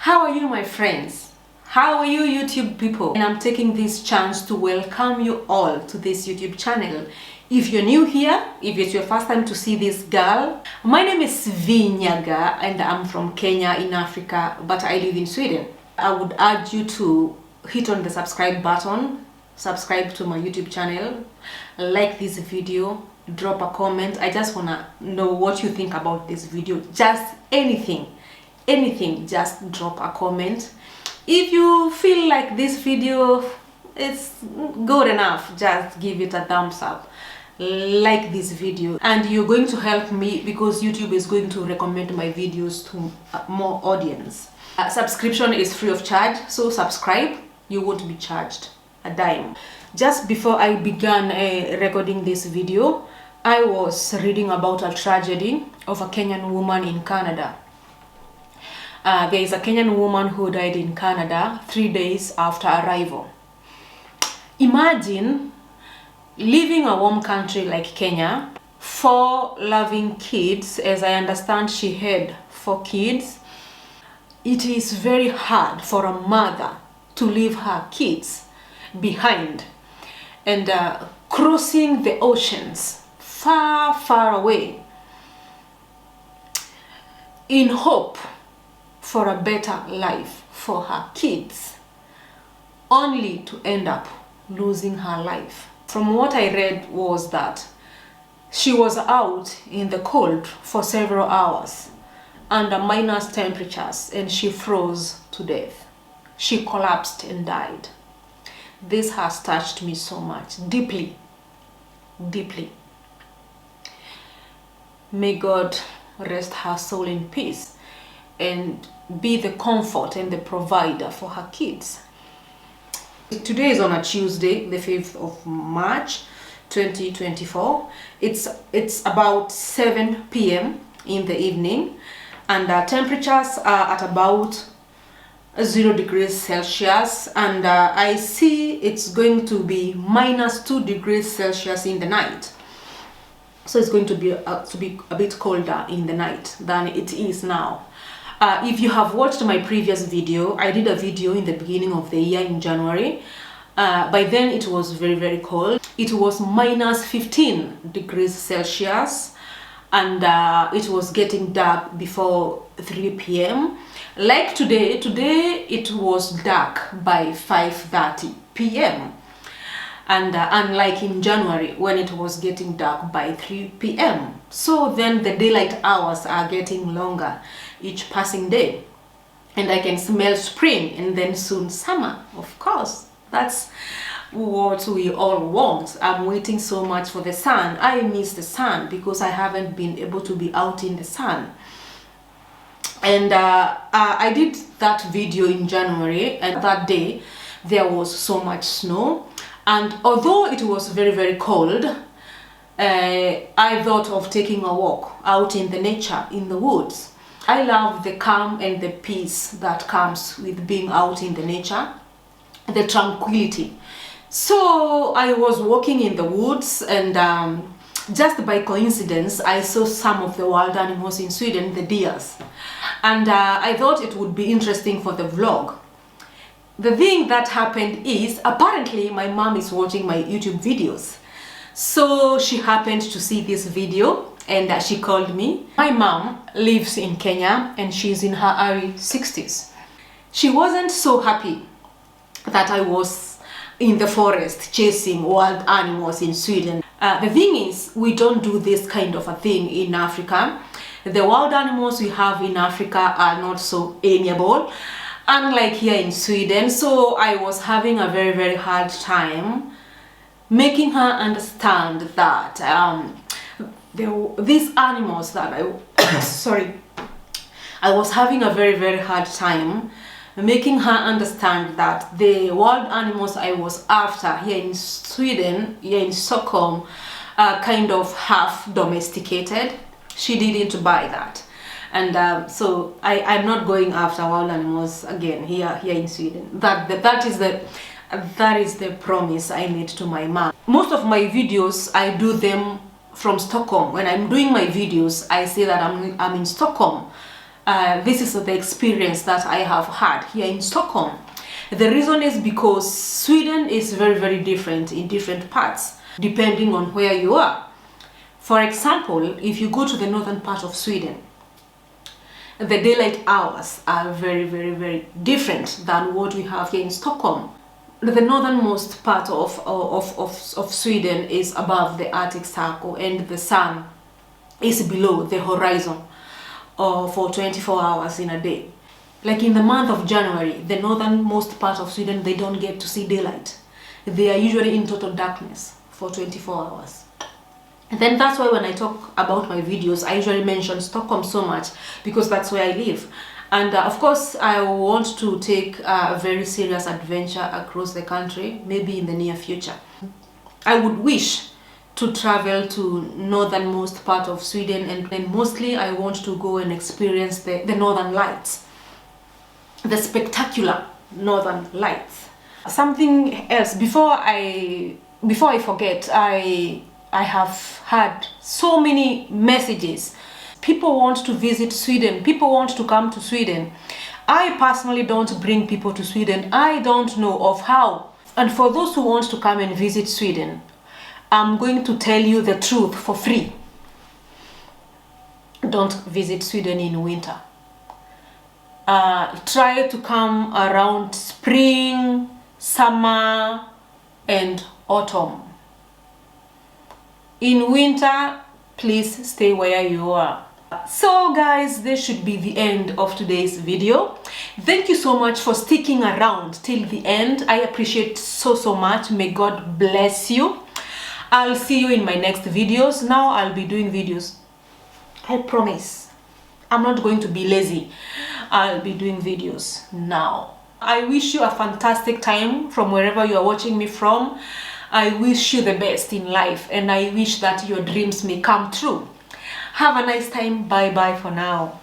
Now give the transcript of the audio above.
How are you, my friends? How are you, YouTube people? And I'm taking this chance to welcome you all to this YouTube channel. If you're new here, if it's your first time to see this girl, my name is Vinyaga and I'm from Kenya in Africa, but I live in Sweden. I would urge you to hit on the subscribe button, subscribe to my YouTube channel, like this video, drop a comment. I just wanna know what you think about this video. Just anything, just drop a comment. If you feel like this video is good enough, just give it a thumbs up, like this video, and you're going to help me because YouTube is going to recommend my videos to more audience. Subscription is free of charge, so subscribe, you won't be charged a dime. Just before I began recording this video, I was reading about a tragedy of a Kenyan woman in Canada. There is a Kenyan woman who died in Canada 3 days after arrival. Imagine living a warm country like Kenya, 4 loving kids. As I understand, she had 4 kids. It is very hard for a mother to leave her kids behind and crossing the oceans far, far away in hope for a better life for her kids, only to end up losing her life. From what I read was that she was out in the cold for several hours under minus temperatures and she froze to death. She collapsed and died. This has touched me so much, deeply, deeply. May God rest her soul in peace and be the comfort and the provider for her kids. Today is on a Tuesday, the 5th of March 2024. It's about 7 p.m. in the evening, and temperatures are at about 0 degrees Celsius, and I see it's going to be minus 2 degrees Celsius in the night. So it's going to be a bit colder in the night than it is now. If you have watched my previous video, I did a video in the beginning of the year in January. By then it was very, very cold. It was minus 15 degrees Celsius and it was getting dark before 3 p.m. Like today it was dark by 5:30 p.m. And unlike in January when it was getting dark by 3 p.m. So then the daylight hours are getting longer each passing day. And I can smell spring and then soon summer, of course. That's what we all want. I'm waiting so much for the sun. I miss the sun because I haven't been able to be out in the sun. And I did that video in January, and that day there was so much snow. And although it was very, very cold, I thought of taking a walk out in the nature, in the woods. I love the calm and the peace that comes with being out in the nature, the tranquility. So I was walking in the woods, and just by coincidence, I saw some of the wild animals in Sweden, the deers. And I thought it would be interesting for the vlog. The thing that happened is, apparently my mom is watching my YouTube videos. So she happened to see this video and she called me. My mom lives in Kenya and she's in her early 60s. She wasn't so happy that I was in the forest chasing wild animals in Sweden. The thing is, we don't do this kind of a thing in Africa. The wild animals we have in Africa are not so amiable, unlike here in Sweden. So I was having a very, very hard time making her understand that these animals that I was having a very, very hard time making her understand that the wild animals I was after here in Sweden, here in Stockholm, are kind of half domesticated. She didn't buy that. And so I'm not going after wild animals again here in Sweden. That is the promise I made to my mom. Most of my videos, I do them from Stockholm. When I'm doing my videos, I say that I'm in Stockholm. this is the experience that I have had here in Stockholm. The reason is because Sweden is very different in different parts, depending on where you are. For example, if you go to the northern part of Sweden, the daylight hours are very different than what we have here in Stockholm. The northernmost part of Sweden is above the Arctic Circle, and the sun is below the horizon for 24 hours in a day. Like in the month of January, the northernmost part of Sweden, they don't get to see daylight. They are usually in total darkness for 24 hours. And then that's why when I talk about my videos, I usually mention Stockholm so much, because that's where I live. And of course, I want to take a very serious adventure across the country, maybe in the near future. I would wish to travel to northernmost part of Sweden, and mostly I want to go and experience the northern lights, the spectacular northern lights. Something else, before I forget, I have had so many messages. People want to visit Sweden. People want to come to Sweden. I personally don't bring people to Sweden. I don't know of how. And for those who want to come and visit Sweden, I'm going to tell you the truth for free. Don't visit Sweden in winter. Try to come around spring, summer, and autumn. In winter, please stay where you are. So guys, this should be the end of today's video. Thank you so much for sticking around till the end. I appreciate so much. May God bless you. I'll see you in my next videos. Now I'll be doing videos. I promise. I'm not going to be lazy. I'll be doing videos now. I wish you a fantastic time from wherever you are watching me from. I wish you the best in life, and I wish that your dreams may come true. Have a nice time. Bye bye for now.